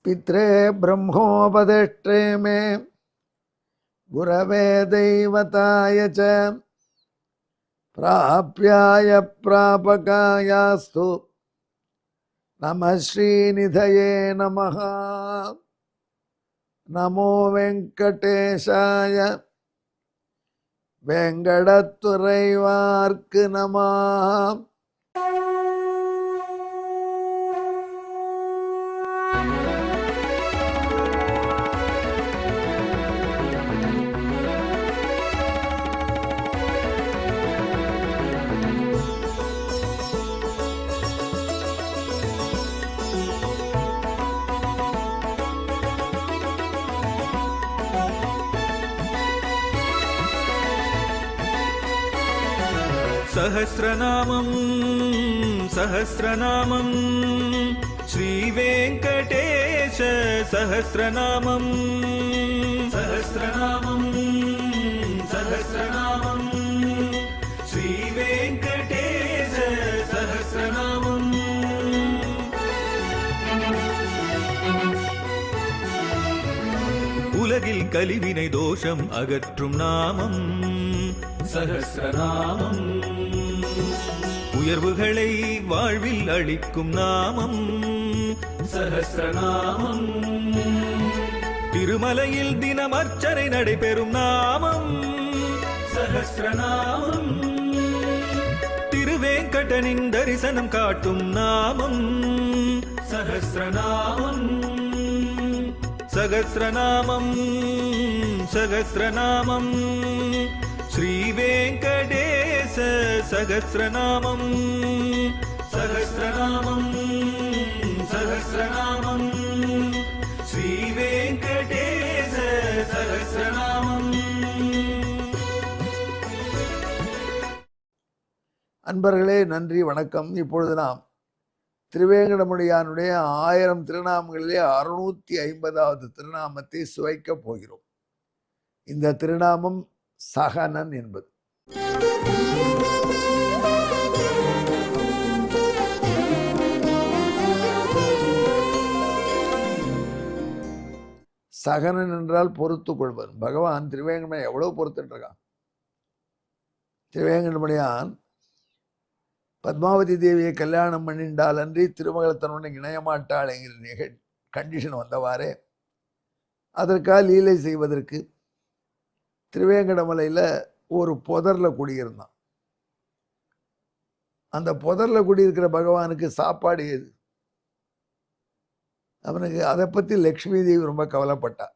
पित्रे ब्रह्मोपदेष्ट्रे मे गुरवे दैवताय च प्राप्याय प्रापकायास्तु नमः श्रीनिधये नमः। नमो वेंकटेशाय वेंकटतुरैवार्क्कु नमः। सहस्रनामं सहस्रनामं श्रीवेंकटेश सहस्रनामं सहस्रनामं सहस्रनामं श्रीवेंकटेश सहस्रनामं। உலகில் கலிவினை தோஷம் அகற்றும் நாமம் சஹஸ்ரநாமம். உயர்வுகளை வாழ்வில் அளிக்கும் நாமம் சஹஸ்ரநாமம். திருமலையில் தினம் அர்ச்சனை நடைபெறும் நாமம் சஹஸ்ரநாமம். திருவேங்கடனின் தரிசனம் காட்டும் நாமம் சஹஸ்ரநாமம். சகஸ்ரநாமம் சகஸ்ரநாமம் श्रीवेंकटेश सहस्रनामं सहस्रनामं सहस्रनामं श्रीवेंकटेश सहस्रनामं। அன்பர்களே நன்றி வணக்கம். இப்பொழுது நாம் திருவேங்கடமுடியானுடைய 1000 திருநாமங்களிலே 650வது திருநாமத்தை சுவைக்கப் போகிறோம். இந்த திருநாமம் சகனன் என்பது. சகனன் என்றால் பொறுத்து கொள்வது. பகவான் திருவேங்கடமணியை எவ்வளவு பொறுத்துட்டு இருக்கான். திருவேங்கடமுடியான் பத்மாவதி தேவியை கல்யாணம் பண்ணிண்டால் அன்றி திருமகளத்தனுடன் இணையமாட்டாள் என்கிற கண்டிஷன் வந்தவாறே அதற்காக லீலை செய்வதற்கு திருவேங்கடமலையில் ஒரு புதரில் குடியிருந்தான். அந்த புதரில் குடியிருக்கிற பகவானுக்கு சாப்பாடு ஏது? அவனுக்கு அதை பற்றி லக்ஷ்மி தேவி ரொம்ப கவலைப்பட்டாள்.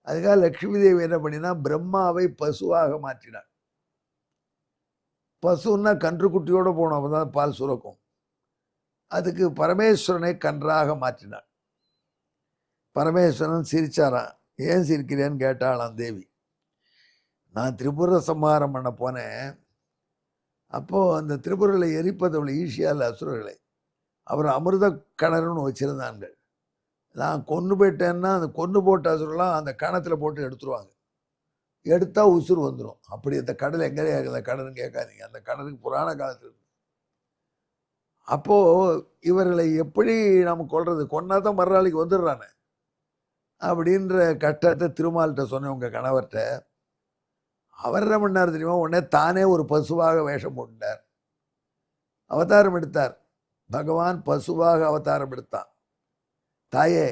அதுக்காக லக்ஷ்மி தேவி என்ன பண்ணினா பிரம்மாவை பசுவாக மாற்றினாள். பசுன்னா கன்றுக்குட்டியோடு போனோம், அப்பதான் பால் சுரக்கும். அதுக்கு பரமேஸ்வரனை கன்றாக மாற்றினாள். பரமேஸ்வரன் சிரிச்சாரான். ஏன் சிரிக்கிறேன்னு கேட்டாளாம் தேவி. நான் திரிபுர சம்ஹாரம் பண்ண போனேன். அப்போது அந்த திரிபுரில் எரிப்பது அவ்வளோ ஈஸியாக இல்லை அசுரர்களை. அவர் அமிர்த கணர்னு வச்சுருந்தாங்க. நான் கொண்டு போயிட்டேன்னா அந்த கொண்டு போட்ட அசுரெல்லாம் அந்த கணத்தில் போட்டு எடுத்துருவாங்க. எடுத்தால் உசுறு வந்துடும். அப்படி அந்த கடல் எங்கேயா அந்த கடன்னு கேட்காதீங்க. அந்த கடலுக்கு புராண காலத்தில் இருக்கு. அப்போது இவர்களை எப்படி நம்ம கொள்வது? கொன்னா தான் மறுநாளைக்கு வந்துடுறானே அப்படின்ற கஷ்டத்தை திருமால்கிட்ட சொன்னேன், உங்கள் கணவர்கிட்ட. அவர் என்ன பண்ணார் தெரியுமா? உடனே தானே ஒரு பசுவாக வேஷம் போட்டார், அவதாரம் எடுத்தார். பகவான் பசுவாக அவதாரம் எடுத்தான். தாயே,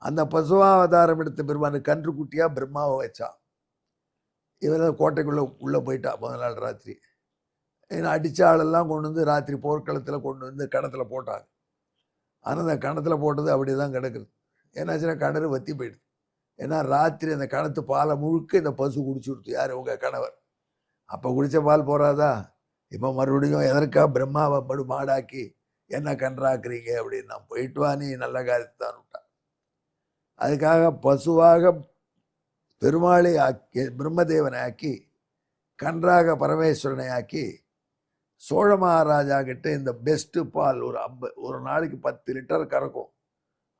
அந்த பசுவாக அவதாரம் எடுத்த பெருமான் கன்றுக்குட்டியாக பிரம்மாவை வச்சான். இவரை கோட்டைக்குள்ளே போயிட்டா முதல் நாள் ராத்திரி. ஏன்னா அடித்த ஆளெல்லாம் கொண்டு வந்து ராத்திரி போர்க்களத்தில் கொண்டு வந்து கணத்தில் போட்டாங்க. ஆனால் அந்த கணத்தில் போட்டது அப்படி தான் கிடக்குது. ஏன்னாச்சுன்னா கிணறு வற்றி போயிடுது. ஏன்னா ராத்திரி அந்த கணத்து பாலை முழுக்க இந்த பசு குடிச்சு கொடுத்து. யார்? உங்கள் கணவர். அப்போ குடித்த பால் போகாதா? இப்போ மறுபடியும் எதற்காக பிரம்மாவை மாடாக்கி என்ன கன்றாக்குறீங்க அப்படின்னு. நான் போயிட்டு வா, நீ நல்ல காரியத்தை தான் விட்டான். அதுக்காக பசுவாக பெருமாளை ஆக்கி பிரம்மதேவனை ஆக்கி கன்றாக பரமேஸ்வரனை ஆக்கி சோழ மகாராஜா கிட்ட இந்த பெஸ்ட்டு பால் ஒரு நாளைக்கு 10 லிட்டர் கறக்கும்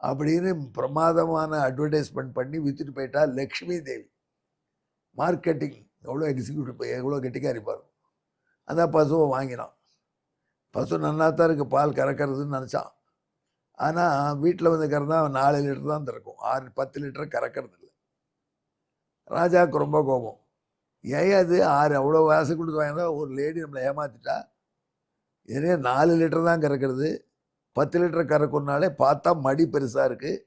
அப்படின்னு பிரமாதமான அட்வர்டைஸ்மெண்ட் பண்ணி விற்றுட்டு போயிட்டா லக்ஷ்மி தேவி. மார்க்கெட்டிங் எவ்வளோ எக்ஸிக்யூட்டிவ், எவ்வளோ கெட்டிக்காரி பாருங்க. அந்த பசுவை வாங்கினான். பசு நன்னா தான் இருக்குது, பால் கறக்கிறதுன்னு நினச்சான். ஆனால் வீட்டில் வந்து கறந்தா 4 லிட்டர் தான் திறக்கும், 10 லிட்டர் கறக்கிறது இல்லை. ராஜாவுக்கு ரொம்ப கோபம். ஏன் அது 6 அவ்வளோ காசு கொடுத்து வாங்கினா ஒரு லேடி நம்மளை ஏமாத்திட்டா, இதே 4 லிட்டர் தான் கறக்கிறது, 10 லிட்டர் கறக்குனாலே பார்த்தா மடி பெருசாக இருக்குது,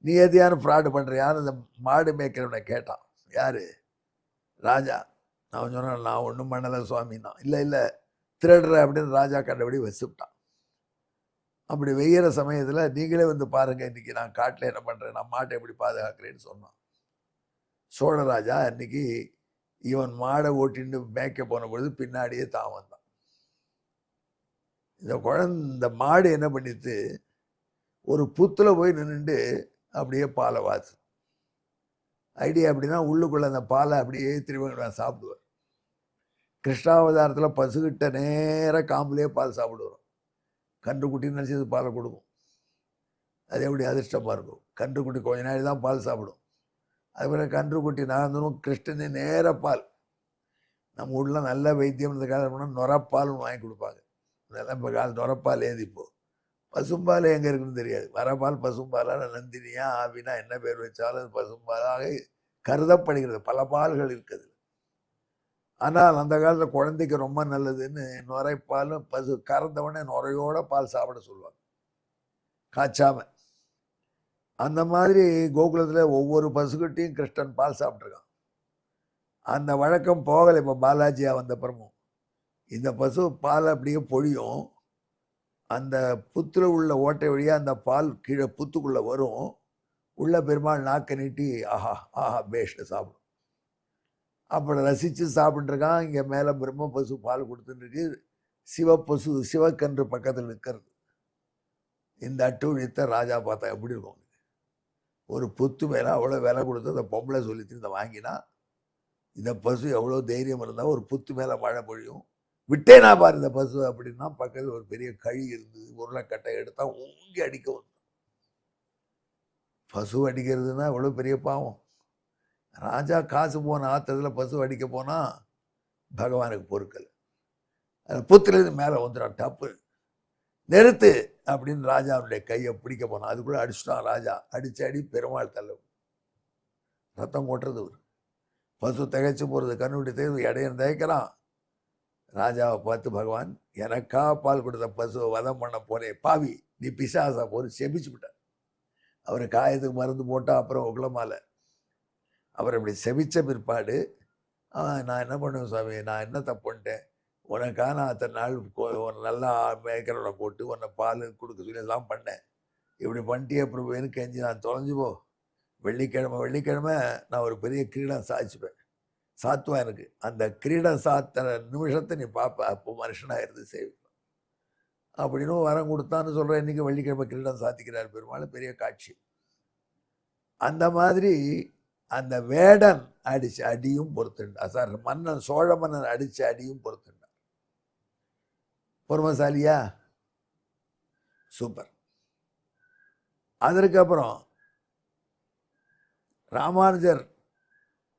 நீ எதையான ஃப்ராடு பண்ணுறியான்னு அந்த மாடு மேய்க்கிறவனை கேட்டான். யார்? ராஜா. அவன் சொன்னான், நான் ஒன்றும் பண்ணலை சுவாமின்னா. இல்லை இல்லை திருடுற அப்படின்னு ராஜா கண்டபடி வச்சுட்டான். அப்படி வெய்கிற சமயத்தில் நீங்களே வந்து பாருங்கள், இன்றைக்கி நான் காட்டில் என்ன பண்ணுறேன், நான் மாட்டை எப்படி பாதுகாக்கிறேன்னு சொன்னான். சோழராஜா அன்னைக்கு இவன் மாடை ஓட்டின்னு மேய்க்க போன பொழுது பின்னாடியே தான் வந்தான். இந்த மாடு என்ன பண்ணிட்டு ஒரு புத்தில் போய் நின்றுட்டு அப்படியே பாலை வாத்து. ஐடியா அப்படின்னா உள்ளுக்குள்ள அந்த பாலை அப்படியே திருவங்கடம் சாப்பிடுவார். கிருஷ்ணாவதாரத்தில் பசுகிட்ட நேராக காம்புலேயே பால் சாப்பிடுவோம். கன்றுக்குட்டின்னு நினச்சி பாலை கொடுக்கும். அது எப்படி அதிர்ஷ்டமாக இருக்கும். கன்றுக்குட்டி கொஞ்ச நாள் தான் பால் சாப்பிடும். அதுக்கப்புறம் கன்றுக்குட்டி நகர்ந்தனும் கிருஷ்ணனே நேர பால். நம்ம ஊரில் நல்ல வைத்தியம் இந்த காலம் பண்ணால் நுரப்பால்னு வாங்கி கொடுப்பாங்க. இதெல்லாம் இப்போ நுரப்பால் ஏது இப்போது. பசும்பால் எங்கே இருக்குன்னு தெரியாது. வரப்பால் பசும்பாலான நந்தினியா ஆவினா என்ன பேர் வச்சாலும் அது பசும்பாலாக கருதப்படுகிறது. பல பால்கள் இருக்குது. ஆனால் அந்த காலத்தில் குழந்தைக்கு ரொம்ப நல்லதுன்னு நுரைப்பாலும் பசு கறந்தவொடனே நுரையோட பால் சாப்பிட சொல்லுவாங்க, காய்ச்சாம. அந்த மாதிரி கோகுலத்தில் ஒவ்வொரு பசுக்கிட்டையும் கிருஷ்ணன் பால் சாப்பிட்ருக்கான். அந்த வழக்கம் போகலை. இப்போ பாலாஜியா வந்த பிறமும் இந்த பசு பால் அப்படியே பொழியும். அந்த புத்தில் உள்ள ஓட்டை வழியாக அந்த பால் கீழே புத்துக்குள்ளே வரும். உள்ள பெருமாள் நாக்க நீட்டி ஆஹா ஆஹா பேஷ்னு சாப்பிடும். அப்படி ரசித்து சாப்பிட்ருக்கான். இங்கே மேலே பிரம்ம பசு பால் கொடுத்துருக்கு. சிவப்பசு சிவக்கன்று பக்கத்தில் நிற்கிறது. இந்த அட்டூழியத்தை ராஜா பார்த்தா எப்படி இருக்கும்? ஒரு புத்து மேலே அவ்வளோ விலை கொடுத்து அந்த பொம்பளை சொல்லி இந்த வாங்கினா, இந்த பசு எவ்வளோ தைரியம் இருந்தால் ஒரு புத்து மேலே மழை பொழியும். விட்டேனா பாரு இந்த பசு அப்படின்னா, பக்கத்தில் ஒரு பெரிய கழி இருந்தது. உருளைக்கட்டை எடுத்தால் ஊங்கி அடிக்க வந்து. பசு அடிக்கிறதுனா எவ்வளோ பெரிய பாவம். ராஜா காசு போன ஆத்தத்தில் பசு அடிக்க போனால் பகவானுக்கு பொறுக்கல். அது புத்துலேருந்து மேலே வந்துடும். டப்பு நிறுத்து அப்படின்னு ராஜாவுடைய கையை பிடிக்க போனான். அதுக்குள்ளே அடிச்சுட்டான் ராஜா. அடிச்சு அடி பெருமாள் தள்ள ரத்தம் கொட்டுறது. ஒரு பசு திகைச்சு போகிறது. கண்ணுடி தேவை இடையன் தயக்கிறான். ராஜாவை பார்த்து பகவான், எனக்கா பால் கொடுத்த பசுவை வதம் பண்ண போனேன் பாவி, நீ பிசாசா போய் செபிச்சு விட்டார். அவரை காயத்துக்கு மருந்து போட்டால் அப்புறம் உகுலமால அவர் இப்படி செபிச்ச பிற்பாடு, நான் என்ன பண்ணுவேன் சுவாமி, நான் என்ன தப்பு பண்ணிட்டேன், உனக்காக நான் அத்தனை நாள் உன்னை நல்லா மேய்க்கிறவனை போட்டு உன்னை பால் கொடுக்க சொல்லி எல்லாம் பண்ணேன், இப்படி பண்ணிட்டே அப்புறம் வேணும் கெஞ்சி நான் தொலைஞ்சு போ. வெள்ளிக்கிழமை நான் ஒரு பெரிய கிரீடம் சாத்துவேன். எனக்கு அந்த கிரீடம் சாத்தின நிமிஷத்தை நீ பார்ப்ப, அப்போ மனுஷனாக இருந்து சேவிக்கலாம் அப்படின்னு வரம் கொடுத்தான்னு சொல்கிறேன். இன்றைக்கி வெள்ளிக்கிழமை கிரீடம் சாத்திக்கிறார் பெருமாள். பெரிய காட்சி. அந்த மாதிரி அந்த வேடன் அடித்த அடியும் பொறுத்துண்டார். சார் மன்னன் சோழ மன்னன் அடித்த அடியும் பொறுத்துண்டார். பொறுமசாலியா? சூப்பர். அதற்கப்புறம் ராமானுஜர்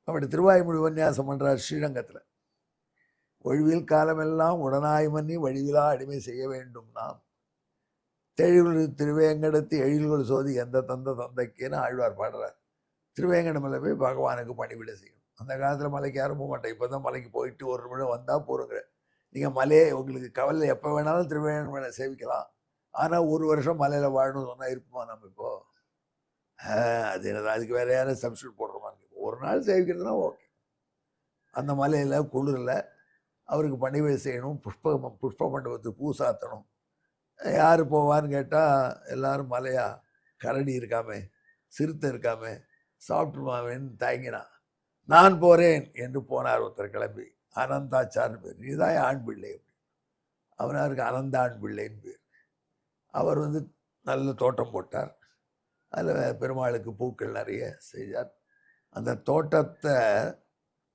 அப்படி திருவாய்மொழி உபன்யாசம் பண்ணுறார் ஸ்ரீரங்கத்தில். ஒழிவில் காலமெல்லாம் உடனாய் மன்னி வழிவிலா அடிமை செய்ய வேண்டும் நாம், தெழில் திருவேங்கடத்து எழில்கள் சோதி எந்த தந்தைக்குன்னு ஆழ்வார் பாடுறார். திருவேங்கடமில் போய் பகவானுக்கு பணிவிட செய்யணும். அந்த காலத்தில் மலைக்கு யாரும் போக மாட்டேன். இப்போ தான் மலைக்கு போயிட்டு ஒரு நிமிடம் வந்தால் போகிறோங்க. நீங்கள் மலையே உங்களுக்கு கவலை எப்போ வேணாலும் திருவேங்கடமலை சேவிக்கலாம். ஆனால் ஒரு வருஷம் மலையில் வாழணும்னு சொன்னால் இருப்போமா நம்ம இப்போது? அது என்ன, அதுக்கு வேறு யாரும் சப்ஸ்டியூட் போடுற மாதிரி. ஒரு நாள் சேவிக்கிறதுனா ஓகே. அந்த மலையில் குளிரில் அவருக்கு பணிவிடை செய்யணும். புஷ்ப மண்டபத்துக்கு பூ சாத்தணும். யார் போவான்னு கேட்டால் எல்லாரும் மலையா, கரடி இருக்காமே, சிறுத்தை இருக்காமே, சாப்பிட்டுமாவேன்னு தயங்கினான். நான் போகிறேன் என்று போனார் ஒருத்தர் கிளம்பி. அனந்தாச்சார்னு பேர். நீதான் ஆண் பிள்ளை. அவனாருக்கு அனந்த ஆண் பிள்ளைன்னு பேர். அவர் நல்ல தோட்டம் போட்டார். அதில் பெருமாளுக்கு பூக்கள் நிறைய செய்தார். அந்த தோட்டத்தை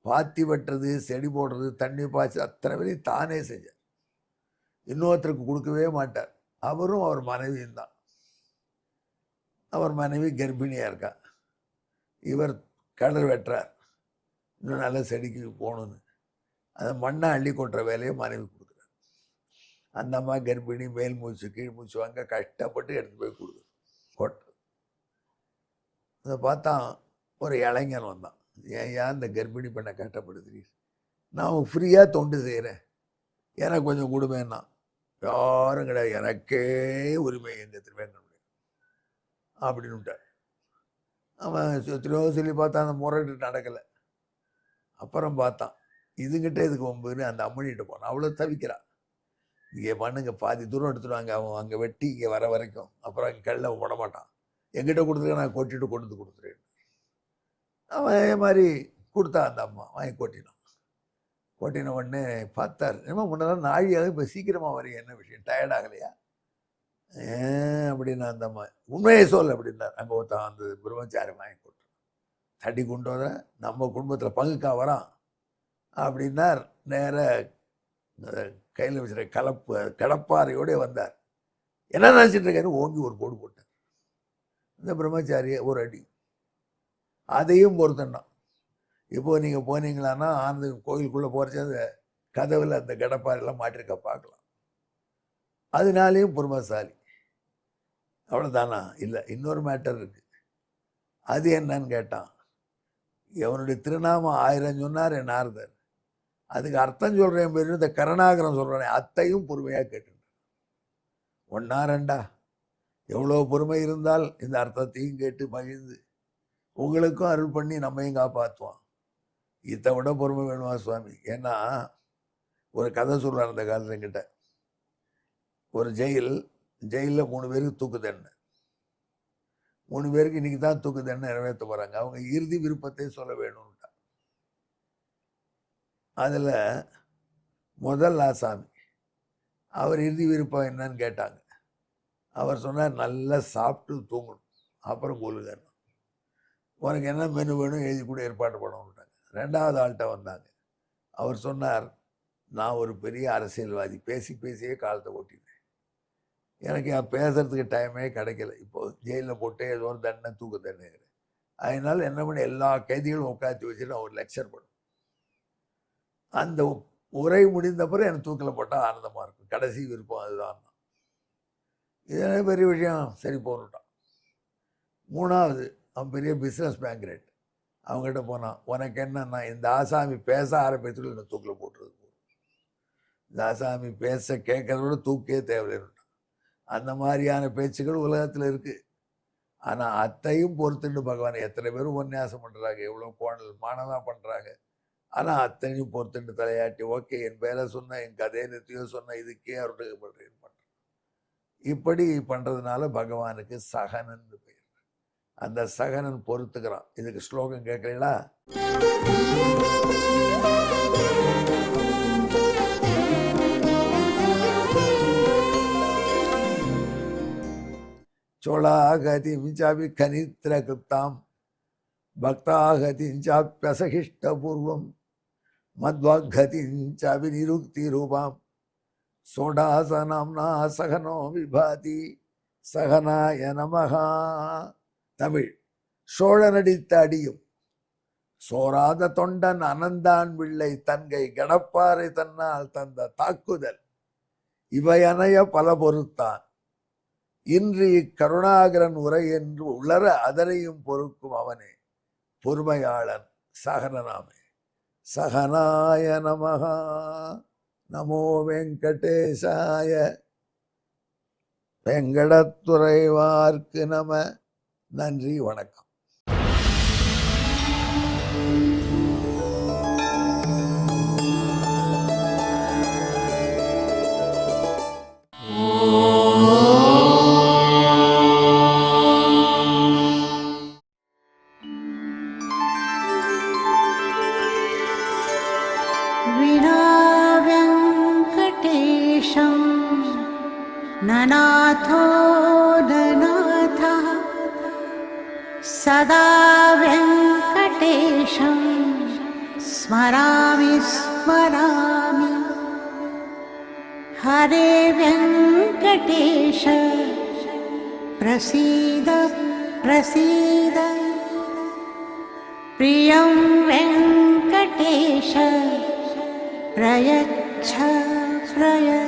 பாத்தி வெட்டுறது, செடி போடுறது, தண்ணி பாய்ச்சி அத்தனை பேரையும் தானே செஞ்சார். இன்னொருத்தருக்கு கொடுக்கவே மாட்டார். அவரும் அவர் மனைவியும் தான். அவர் மனைவி கர்ப்பிணியாக இருக்கா. இவர் கடல் வெட்டுறார். இன்னும் நல்ல செடிக்கு போகணுன்னு அந்த மண்ணை அள்ளி கொட்டுற வேலையை மனைவி கொடுக்குறார். அந்த அம்மா கர்ப்பிணி, மேல் மூச்சு கீழ் மூச்சு வாங்க கஷ்டப்பட்டு எடுத்து போய் கொடுக்குது கொட்டை. அதை பார்த்தான் ஒரு இளைஞன் வந்தான். ஏன் இந்த கர்ப்பிணி பெண்ணை கஷ்டப்படுத்துறீர்? நான் ஃப்ரீயாக தொண்டு செய்கிறேன், எனக்கு கொஞ்சம் கொடுமேன்னா. யாரும் கிடையாது, எனக்கே உரிமை எங்க திருவேங்க அப்படின்னு விட்டார். அவன் எத்தனையோ சொல்லி பார்த்தான், அந்த முறைட்டு நடக்கலை. அப்புறம் பார்த்தான் இதுங்கிட்ட இதுக்கு ஒம்புன்னு அந்த அம்மனிகிட்ட போனான். அவ்வளோ தவிக்கிறான். இங்கே பண்ணுங்க, பாதி தூரம் எடுத்துடுவாங்க, அவன் அங்கே வெட்டி இங்கே வர வரைக்கும், அப்புறம் அங்கே கல்ல விட மாட்டான், எங்கிட்ட கொடுத்துருக்க நான் கொட்டிட்டு கொண்டு வந்து கொடுத்துருவேன். அவன் இதே மாதிரி கொடுத்தா அந்த அம்மா வாங்கி கொட்டினான். கொட்டின உடனே பார்த்தார், என்னமோ முன்னெல்லாம் நாழியாக இப்போ சீக்கிரமாக வரையும், என்ன விஷயம், டயர்ட் ஆகலையா அப்படின்னா அந்த அம்மா உண்மையை சொல் அப்படின்னார். அங்கே ஒருத்தான் அந்த பிரம்மச்சாரி வாங்கி கொட்டுறான். தடி கொண்டு வர நம்ம குடும்பத்தில் பங்குக்கா வரான் அப்படின்னார். நேர கையில் வச்சுருக்க கடப்பாறையோடய வந்தார். என்ன நினச்சிட்டு இருக்காரு, ஓங்கி ஒரு போடு போட்டார். இந்த பிரம்மச்சாரியை ஒரு அடி, அதையும் பொறுத்தண்டான். இப்போது நீங்கள் போனீங்களான்னா அந்த கோயிலுக்குள்ளே போகிறச்சு அந்த கதவில் அந்த கடப்பாறையெல்லாம் மாட்டிருக்க பார்க்கலாம். அதனாலேயும் பொறுமைசாலி. அவ்வளோதானா? இல்லை, இன்னொரு மேட்டர் இருக்குது. அது என்னன்னு கேட்டான். அவனுடைய திருநாமம் 1000 சொன்னார் என் நாரதர். அதுக்கு அர்த்தம் சொல்கிறேன் பேர் இந்த கருணாகரம் சொல்கிறேன், அத்தையும் பொறுமையாக கேட்டு. ஒன்றா ரெண்டா, எவ்வளோ பொறுமை இருந்தால் இந்த அர்த்தத்தையும் கேட்டு மகிழ்ந்து உங்களுக்கும் அருள் பண்ணி நம்மையும் காப்பாற்றுவான். இதை விட பொறுமை வேணுமா சுவாமி? ஏன்னா ஒரு கதை சொல்கிறார் அந்த காலத்தில் என்கிட்ட. ஒரு ஜெயிலில் 3 பேருக்கு தூக்கு தண்டனை. 3 பேருக்கு இன்றைக்கி தான் தூக்கு தண்டனை நிறைவேற்ற போகிறாங்க. அவங்க இறுதி விருப்பத்தை சொல்ல வேணும்ட்டா. அதில் முதல் ஆசாமி அவர் இறுதி விருப்பம் என்னன்னு கேட்டாங்க. அவர் சொன்னார், நல்லா சாப்பிட்டு தூங்கணும், அப்புறம் கொள்ளுங்க, உனக்கு என்ன மெனு வேணும் எழுதி கூட ஏற்பாடு பண்ணணுட்டாங்க. 2வது ஆள்கிட்ட வந்தாங்க. அவர் சொன்னார், நான் ஒரு பெரிய அரசியல்வாதி, பேசியே காலத்தை ஓட்டினேன், எனக்கு பேசுறதுக்கு டைமே கிடைக்கல, இப்போது ஜெயிலில் போட்டு ஏதோ ஒரு தண்டனை தூக்க தண்டனை, அதனால என்ன பண்ணி எல்லா கைதிகளும் உட்காந்து வச்சுட்டு நான் ஒரு லெக்சர் பண்ணுவேன். அந்த உரை முடிந்தப்பறம் எனக்கு தூக்கில் போட்டால் ஆனந்தமாக இருக்கும், கடைசி விருப்பம் அதுதான். இதே பெரிய விஷயம், சரி போகணுட்டான். 3வது அவன் பெரிய பிஸ்னஸ் பேங்க்ரேட். அவங்ககிட்ட போனான், உனக்கு என்னன்னா இந்த ஆசாமி பேச ஆரம்பித்துல என்ன தூக்கில் போட்டுறது, இந்த ஆசாமி பேச கேட்கறதோட தூக்கே தேவையில்லைன்னு. அந்த மாதிரியான பேச்சுக்கள் உலகத்தில் இருக்குது. ஆனால் அத்தையும் பொறுத்துட்டு பகவான் எத்தனை பேரும் உபன்யாசம் பண்ணுறாங்க, எவ்வளோ கோணல் மானதாக பண்ணுறாங்க. ஆனால் அத்தனையும் பொறுத்துட்டு தலையாட்டி, ஓகே என் பேரை சொன்ன, என் கதையை நிறுத்தியோ சொன்ன, இதுக்கே அவர்கிட்ட பண்ணுறேன். இப்படி பண்ணுறதுனால பகவானுக்கு சகனன் பெயர். அந்த சகனன் பொறுத்துக்கிறான். இதுக்கு ஸ்லோகம் கேட்குறீங்களா? சோழாகதிம் சாபி கனித்ர கிருப்தாம் பக்தாகதிம் சாப்யசகிஷ்டபூர்வம் மத்வாகதிம் சாபி நிருக்தி ரூபாம் சோடாசனாம்னா சகனோ விபாதி சகனாய நமஹா. தமிழ். சோழனடித்த அடியும் சோராத தொண்டன் அனந்தான் பிள்ளை தன்கை கடப்பாறை தன்னால் தந்த தாக்குதல் இவை அணைய பல பொறுத்தான் இன்று இக்கருணாகரன் உரை என்று உளர அதனையும் பொறுக்கும் அவனே பொறுமையாளன் சகனனாமே. சகனாய நமஹா. நமோ வெங்கடேசாய. வெங்கடத்துறைவார்க்கு நம. நன்றி, வணக்கம். ननाथो ननाथः सदा वेङ्कटेशं स्मरामि स्मरामि. हरे वेङ्कटेश प्रसीद प्रसीद. प्रियं वेङ्कटेश प्रयच्छ प्रयच्छ.